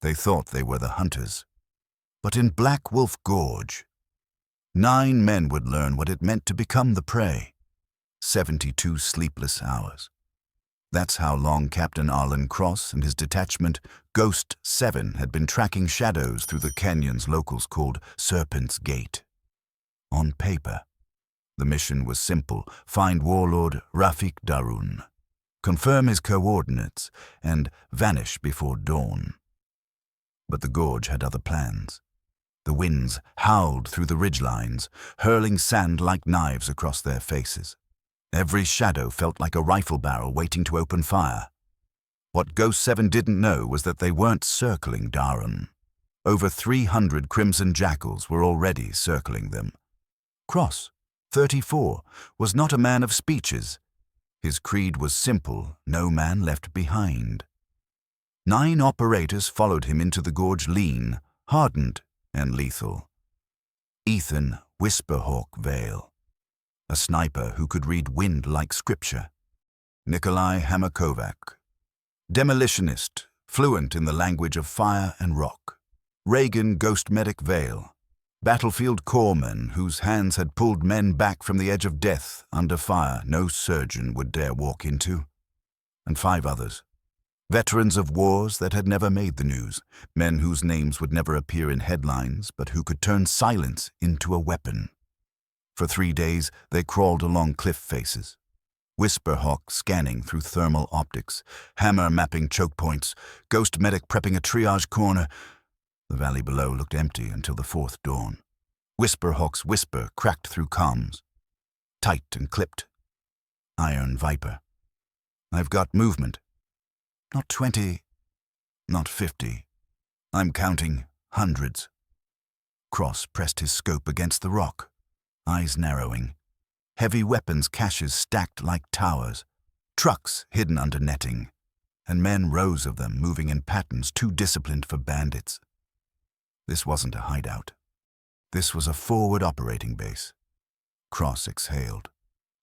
They thought they were the hunters. But in Black Wolf Gorge, 9 men would learn what it meant to become the prey. 72 sleepless hours. That's how long Captain Arlen Cross and his detachment, Ghost-7, had been tracking shadows through the canyons locals called Serpent's Gate. On paper, the mission was simple: find warlord Rafik Darun, confirm his coordinates, and vanish before dawn. But the gorge had other plans. The winds howled through the ridgelines, hurling sand like knives across their faces. Every shadow felt like a rifle barrel waiting to open fire. What Ghost-7 didn't know was that they weren't circling Darun. Over 300 crimson jackals were already circling them. Cross, 34, was not a man of speeches. His creed was simple: no man left behind. 9 operators followed him into the gorge, lean, hardened, and lethal. Ethan Whisperhawk Vale, a sniper who could read wind like scripture. Nikolai Hamakovac, demolitionist, fluent in the language of fire and rock. Reagan Ghost Medic Vale, battlefield corpsman whose hands had pulled men back from the edge of death under fire no surgeon would dare walk into. And 5 others, veterans of wars that had never made the news, men whose names would never appear in headlines, but who could turn silence into a weapon. For 3 days, they crawled along cliff faces, Whisperhawk scanning through thermal optics, Hammer mapping choke points, Ghost Medic prepping a triage corner. The valley below looked empty until the 4th dawn. Whisperhawk's whisper cracked through comms, tight and clipped. Iron Viper. I've got movement. Not 20, not 50. I'm counting hundreds. Cross pressed his scope against the rock, eyes narrowing. Heavy weapons caches stacked like towers, trucks hidden under netting, and men rows of them moving in patterns too disciplined for bandits. This wasn't a hideout. This was a forward operating base. Cross exhaled.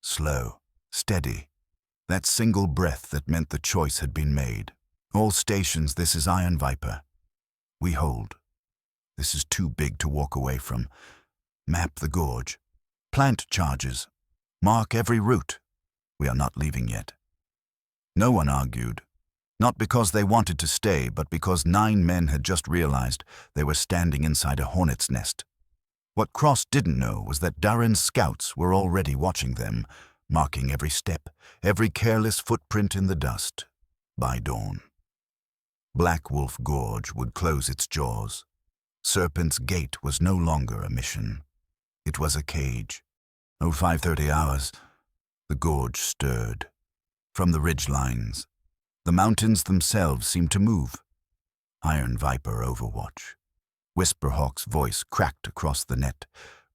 Slow, steady. That single breath that meant the choice had been made. All stations, this is Iron Viper. We hold. This is too big to walk away from. Map the gorge. Plant charges. Mark every route. We are not leaving yet. No one argued. Not because they wanted to stay, but because 9 men had just realized they were standing inside a hornet's nest. What Cross didn't know was that Darren's scouts were already watching them, marking every step, every careless footprint in the dust. By dawn, Black Wolf Gorge would close its jaws. Serpent's Gate was no longer a mission. It was a cage. 05:30 hours, the gorge stirred. From the ridgelines, the mountains themselves seemed to move. Iron Viper overwatch. Whisperhawk's voice cracked across the net,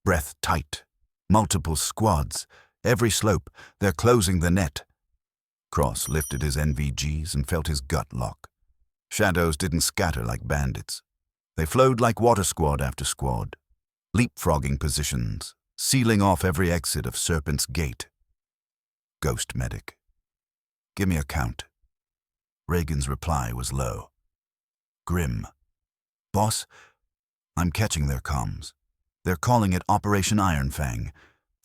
breath tight. Multiple squads. Every slope, they're closing the net. Cross lifted his NVGs and felt his gut lock. Shadows didn't scatter like bandits. They flowed like water squad after squad, leapfrogging positions, sealing off every exit of Serpent's Gate. Ghost Medic. Give me a count. Reagan's reply was low. Grim. Boss, I'm catching their comms. They're calling it Operation Iron Fang.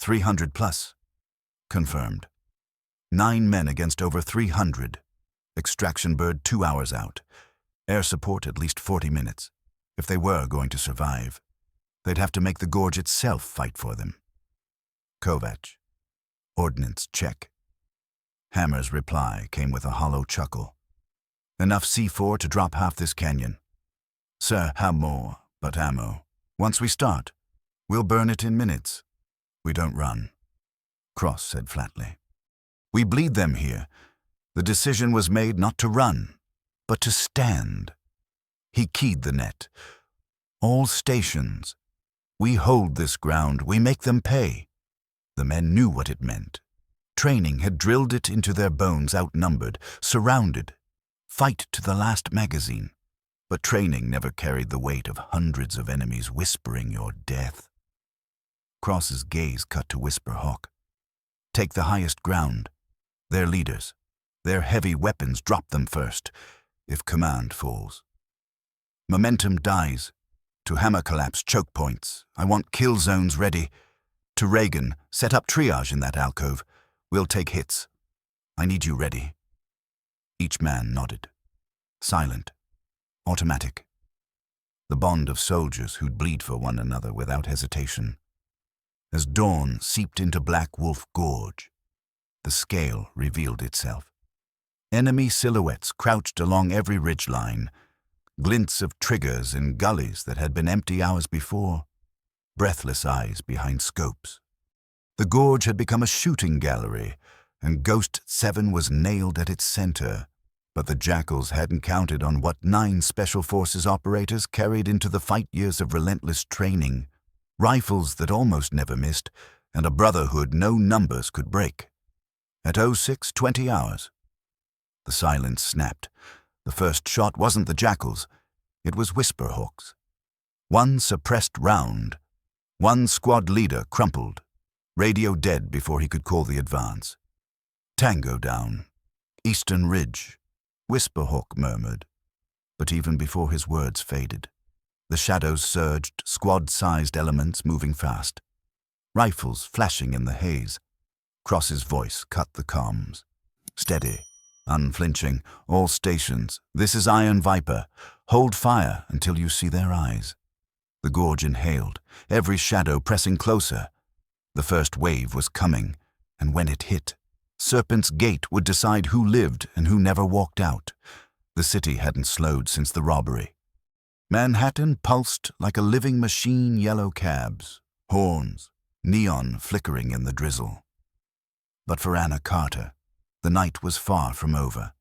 300 plus. Confirmed. 9 men against over 300. Extraction bird 2 hours out. Air support at least 40 minutes. If they were going to survive, they'd have to make the gorge itself fight for them. Kovac. Ordnance check. Hammer's reply came with a hollow chuckle. Enough C4 to drop half this canyon. Sir, have more, but ammo. Once we start, we'll burn it in minutes. We don't run. Cross said flatly. We bleed them here. The decision was made not to run, but to stand. He keyed the net. All stations. We hold this ground. We make them pay. The men knew what it meant. Training had drilled it into their bones, outnumbered, surrounded. Fight to the last magazine. But training never carried the weight of hundreds of enemies whispering your death. Cross's gaze cut to Whisperhawk. Take the highest ground. Their leaders. Their heavy weapons, drop them first, if command falls. Momentum dies. To hammer collapse choke points. I want kill zones ready. To Reagan, set up triage in that alcove. We'll take hits. I need you ready. Each man nodded. Silent. Automatic. The bond of soldiers who'd bleed for one another without hesitation. As dawn seeped into Black Wolf Gorge, the scale revealed itself. Enemy silhouettes crouched along every ridgeline, glints of triggers in gullies that had been empty hours before, breathless eyes behind scopes. The gorge had become a shooting gallery, and Ghost-7 was nailed at its center, but the jackals hadn't counted on what 9 Special Forces operators carried into the fight years of relentless training, rifles that almost never missed, and a Brotherhood no numbers could break. At 06:20 hours, the silence snapped. The first shot wasn't the jackals, it was Whisperhawks. One suppressed round, one squad leader crumpled, radio dead before he could call the advance. Tango down, Eastern Ridge, Whisperhawk murmured, but even before his words faded, the shadows surged, squad-sized elements moving fast, rifles flashing in the haze. Cross's voice cut the comms. Steady, unflinching, all stations. This is Iron Viper. Hold fire until you see their eyes. The gorge inhaled, every shadow pressing closer. The first wave was coming, and when it hit, Serpent's Gate would decide who lived and who never walked out. The city hadn't slowed since the robbery. Manhattan pulsed like a living machine, yellow cabs, horns, neon flickering in the drizzle. But for Anna Carter, the night was far from over.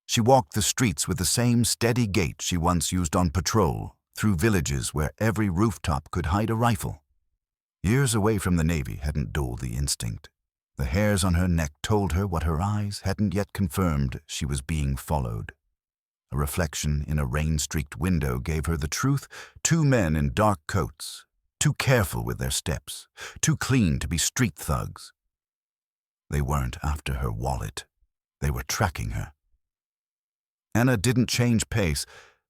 She walked the streets with the same steady gait she once used on patrol, through villages where every rooftop could hide a rifle. Years away from the Navy hadn't dulled the instinct. The hairs on her neck told her what her eyes hadn't yet confirmed: she was being followed. A reflection in a rain-streaked window gave her the truth: 2 men in dark coats, too careful with their steps, too clean to be street thugs. They weren't after her wallet. They were tracking her. Anna didn't change pace.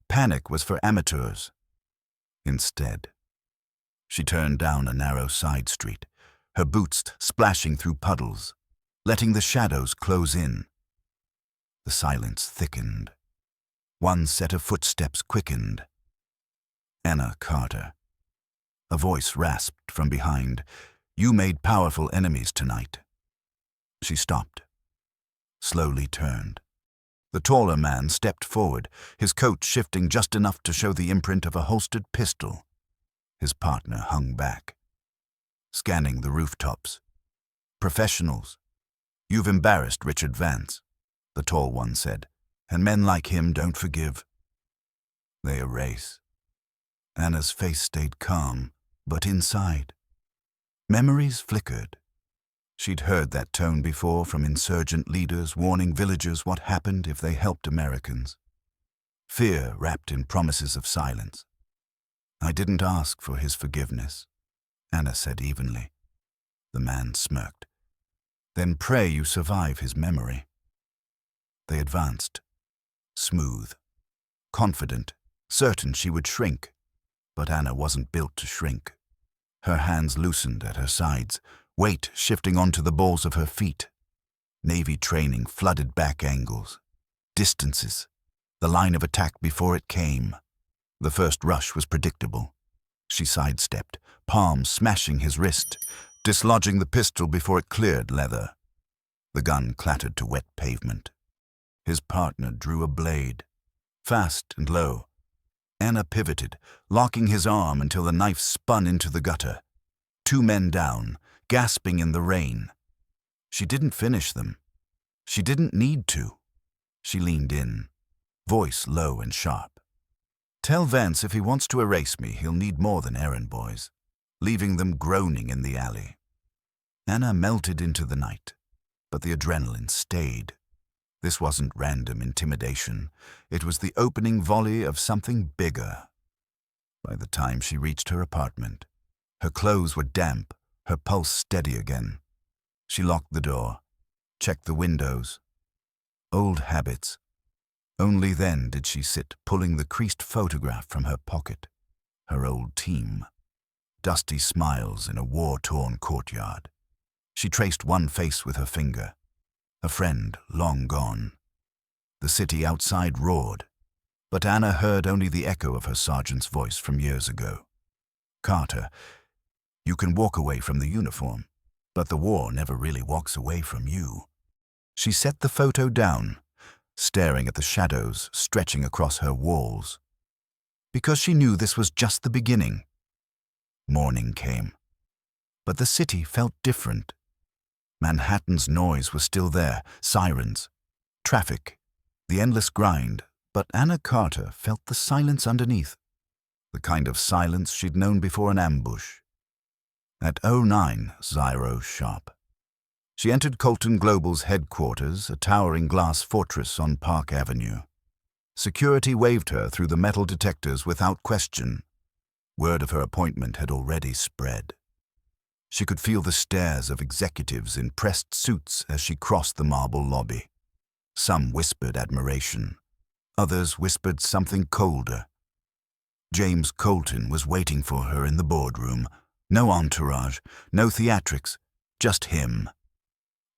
Panic was for amateurs. Instead, she turned down a narrow side street, her boots splashing through puddles, letting the shadows close in. The silence thickened. One set of footsteps quickened. Anna Carter. A voice rasped from behind. You made powerful enemies tonight. She stopped, slowly turned. The taller man stepped forward, his coat shifting just enough to show the imprint of a holstered pistol. His partner hung back, scanning the rooftops. Professionals. You've embarrassed Richard Vance, the tall one said, and men like him don't forgive. They erase. Anna's face stayed calm, but inside, memories flickered. She'd heard that tone before from insurgent leaders warning villagers what happened if they helped Americans. Fear wrapped in promises of silence. I didn't ask for his forgiveness, Anna said evenly. The man smirked. Then pray you survive his memory. They advanced, smooth, confident, certain she would shrink. But Anna wasn't built to shrink. Her hands loosened at her sides, weight shifting onto the balls of her feet. Navy training flooded back angles, distances, the line of attack before it came. The first rush was predictable. She sidestepped, palms smashing his wrist, dislodging the pistol before it cleared leather. The gun clattered to wet pavement. His partner drew a blade, fast and low. Anna pivoted, locking his arm until the knife spun into the gutter. 2 men down, gasping in the rain. She didn't finish them. She didn't need to. She leaned in, voice low and sharp. Tell Vance if he wants to erase me, he'll need more than errand boys, leaving them groaning in the alley. Anna melted into the night, but the adrenaline stayed. This wasn't random intimidation. It was the opening volley of something bigger. By the time she reached her apartment, her clothes were damp, her pulse steady again. She locked the door, checked the windows. Old habits. Only then did she sit, pulling the creased photograph from her pocket. Her old team. Dusty smiles in a war-torn courtyard. She traced one face with her finger. A friend long gone. The city outside roared, but Anna heard only the echo of her sergeant's voice from years ago. Carter, you can walk away from the uniform, but the war never really walks away from you. She set the photo down, staring at the shadows stretching across her walls. Because she knew this was just the beginning. Morning came, but the city felt different. Manhattan's noise was still there, sirens, traffic, the endless grind, but Anna Carter felt the silence underneath, the kind of silence she'd known before an ambush. At 09, Zyro sharp. She entered Colton Global's headquarters, a towering glass fortress on Park Avenue. Security waved her through the metal detectors without question. Word of her appointment had already spread. She could feel the stares of executives in pressed suits as she crossed the marble lobby. Some whispered admiration. Others whispered something colder. James Colton was waiting for her in the boardroom. No entourage, no theatrics, just him.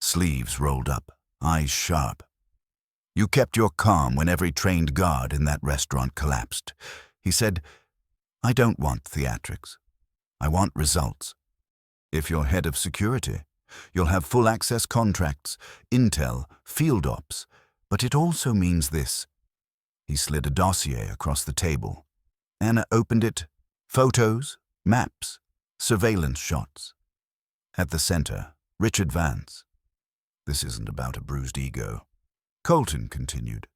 Sleeves rolled up, eyes sharp. You kept your calm when every trained guard in that restaurant collapsed. He said, I don't want theatrics. I want results. If you're head of security, you'll have full access contracts, intel, field ops, but it also means this. He slid a dossier across the table. Anna opened it. Photos, maps, surveillance shots. At the center, Richard Vance. This isn't about a bruised ego. Colton continued.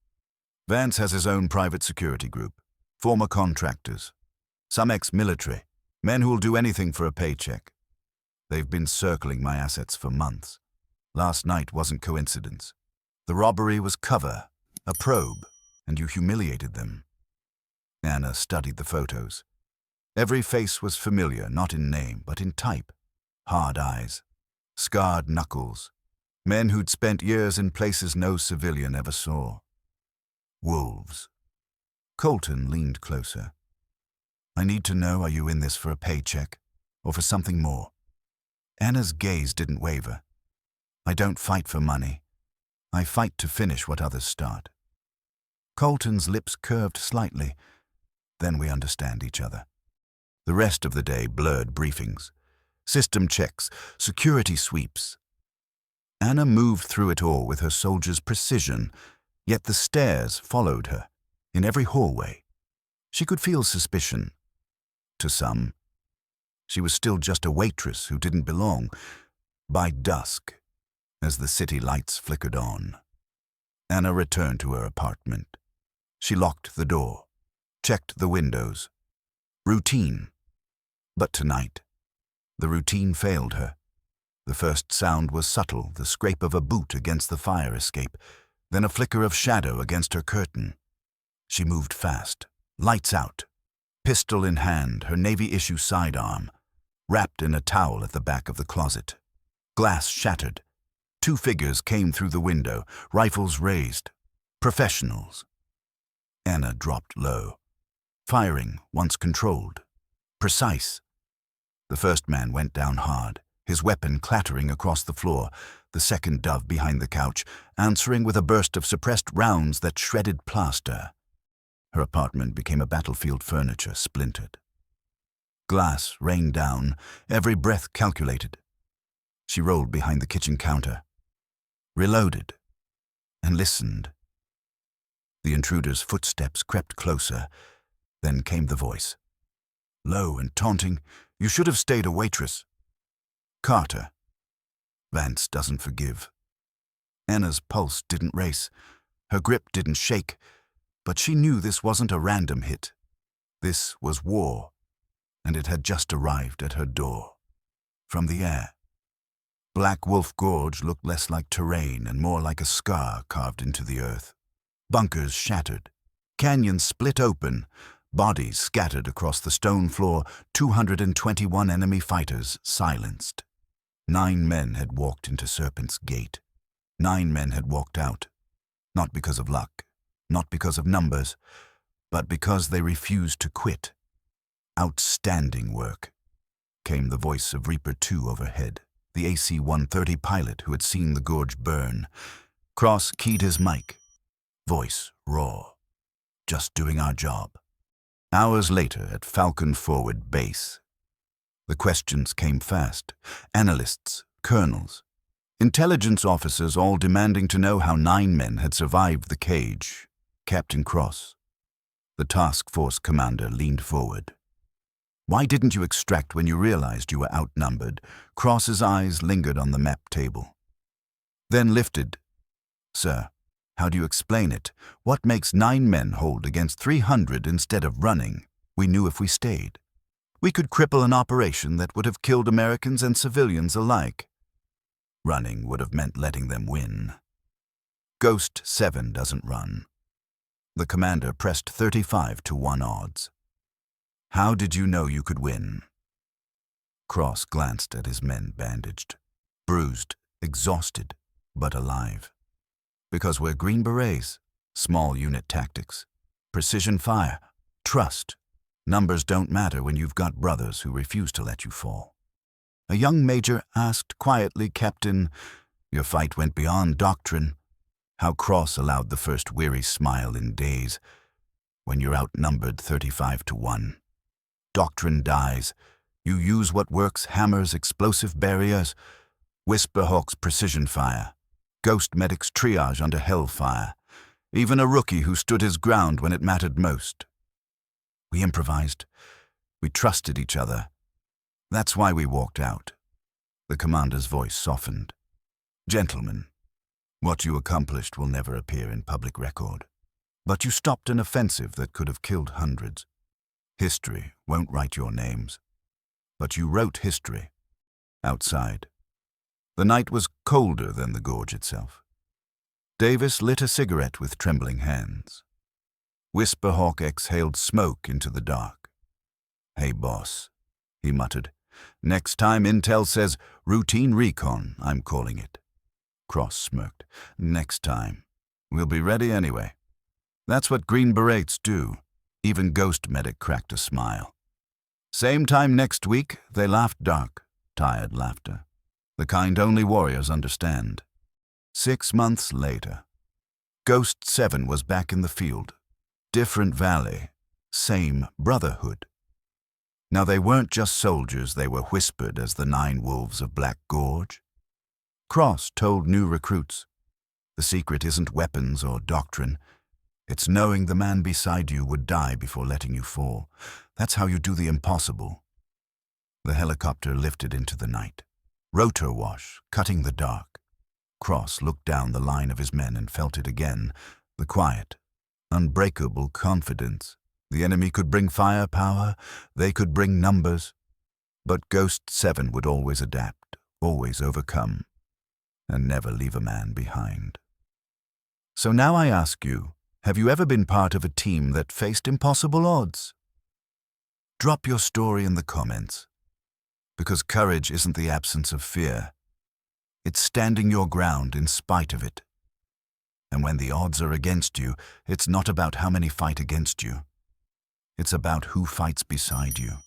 Vance has his own private security group, former contractors, some ex-military, men who'll do anything for a paycheck. They've been circling my assets for months. Last night wasn't coincidence. The robbery was cover, a probe, and you humiliated them. Anna studied the photos. Every face was familiar, not in name, but in type. Hard eyes, scarred knuckles, men who'd spent years in places no civilian ever saw. Wolves. Colton leaned closer. I need to know, are you in this for a paycheck, or for something more? Anna's gaze didn't waver. I don't fight for money. I fight to finish what others start. Colton's lips curved slightly. Then we understand each other. The rest of the day blurred briefings, system checks, security sweeps. Anna moved through it all with her soldier's precision, yet the stares followed her, in every hallway. She could feel suspicion. To some, she was still just a waitress who didn't belong. By dusk, as the city lights flickered on, Anna returned to her apartment. She locked the door, checked the windows. Routine. But tonight, the routine failed her. The first sound was subtle, the scrape of a boot against the fire escape, then a flicker of shadow against her curtain. She moved fast, lights out, pistol in hand, her Navy-issue sidearm, wrapped in a towel at the back of the closet. Glass shattered. Two figures came through the window, rifles raised. Professionals. Anna dropped low. Firing, once controlled. Precise. The first man went down hard, his weapon clattering across the floor, the second dove behind the couch, answering with a burst of suppressed rounds that shredded plaster. Her apartment became a battlefield, furniture splintered. Glass rained down, every breath calculated. She rolled behind the kitchen counter, reloaded, and listened. The intruder's footsteps crept closer. Then came the voice. Low and taunting, you should have stayed a waitress. Carter. Vance doesn't forgive. Anna's pulse didn't race. Her grip didn't shake. But she knew this wasn't a random hit. This was war, and it had just arrived at her door. From the air. Black Wolf Gorge looked less like terrain and more like a scar carved into the earth. Bunkers shattered. Canyons split open. Bodies scattered across the stone floor, 221 enemy fighters silenced. 9 men had walked into Serpent's Gate. 9 men had walked out. Not because of luck, not because of numbers, but because they refused to quit. "Outstanding work," came the voice of Reaper 2 overhead, the AC-130 pilot who had seen the gorge burn. Cross keyed his mic. Voice raw. "Just doing our job." Hours later at Falcon Forward Base, the questions came fast. Analysts, colonels, intelligence officers all demanding to know how 9 men had survived the cage. Captain Cross, the task force commander, leaned forward. "Why didn't you extract when you realized you were outnumbered?" Cross's eyes lingered on the map table, then lifted. "Sir, how do you explain it? What makes 9 men hold against 300 instead of running? We knew if we stayed, we could cripple an operation that would have killed Americans and civilians alike. Running would have meant letting them win. Ghost-7 doesn't run." The commander pressed 35-1 odds. "How did you know you could win?" Cross glanced at his men, bandaged, bruised, exhausted, but alive. "Because we're Green Berets. Small unit tactics. Precision fire. Trust. Numbers don't matter when you've got brothers who refuse to let you fall." A young major asked quietly, "Captain, your fight went beyond doctrine." How Cross allowed the first weary smile in days. "When you're outnumbered 35-1. Doctrine dies. You use what works: hammers, explosive barriers, Whisperhawk's precision fire, Ghost Medic's triage under hellfire, even a rookie who stood his ground when it mattered most. We improvised. We trusted each other. That's why we walked out." The commander's voice softened. "Gentlemen, what you accomplished will never appear in public record. But you stopped an offensive that could have killed hundreds. History won't write your names. But you wrote history. Outside. The night was colder than the gorge itself." Davis lit a cigarette with trembling hands. Whisperhawk exhaled smoke into the dark. "Hey, boss," he muttered. "Next time intel says routine recon, I'm calling it." Cross smirked. "Next time. We'll be ready anyway. That's what Green Berets do." Even Ghost Medic cracked a smile. "Same time next week," they laughed, dark, tired laughter, the kind only warriors understand. 6 months later, Ghost-7 was back in the field. Different valley, same Brotherhood. Now they weren't just soldiers, they were whispered as the 9 wolves of Black Gorge. Cross told new recruits, "The secret isn't weapons or doctrine. It's knowing the man beside you would die before letting you fall. That's how you do the impossible." The helicopter lifted into the night. Rotor wash, cutting the dark. Cross looked down the line of his men and felt it again. The quiet, unbreakable confidence. The enemy could bring firepower, they could bring numbers. But Ghost-7 would always adapt, always overcome, and never leave a man behind. So now I ask you, have you ever been part of a team that faced impossible odds? Drop your story in the comments. Because courage isn't the absence of fear. It's standing your ground in spite of it. And when the odds are against you, it's not about how many fight against you. It's about who fights beside you.